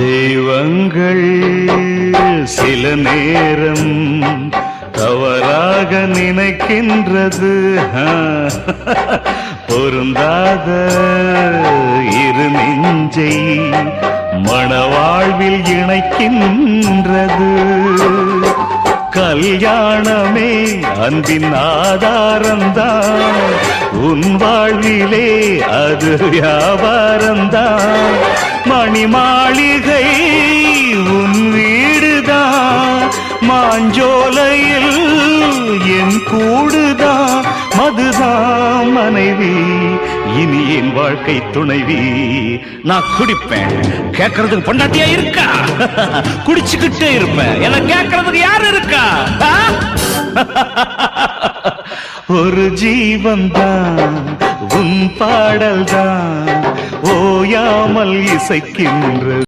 தெய்வங்கள் சில நேரம் தவறாக நினைக்கின்றது. பொருந்தாத இரு நெஞ்சை மணவாழ்வில் இணைக்கின்றது. கல்யாணமே அன்பின் ஆதாரம்தான், உன் வாழ்விலே அது வியாபாரம்தான். மணி மாளிகை உன் வீடுதான், மாஞ்சோலையில் என் கூடுதான். மதுதான் மனைவி, இனி என் வாழ்க்கை துணைவி. நான் குடிப்பேன், கேட்கறதுக்கு பொண்டாட்டியா இருக்கா? குடிச்சுக்கிட்டே இருப்பேன், என்ன கேட்கறதுக்கு யாரு இருக்கா? ஒரு ஜீவன் தான் உன் பாடல் தான் ஓயாமல் இசைக்கின்ற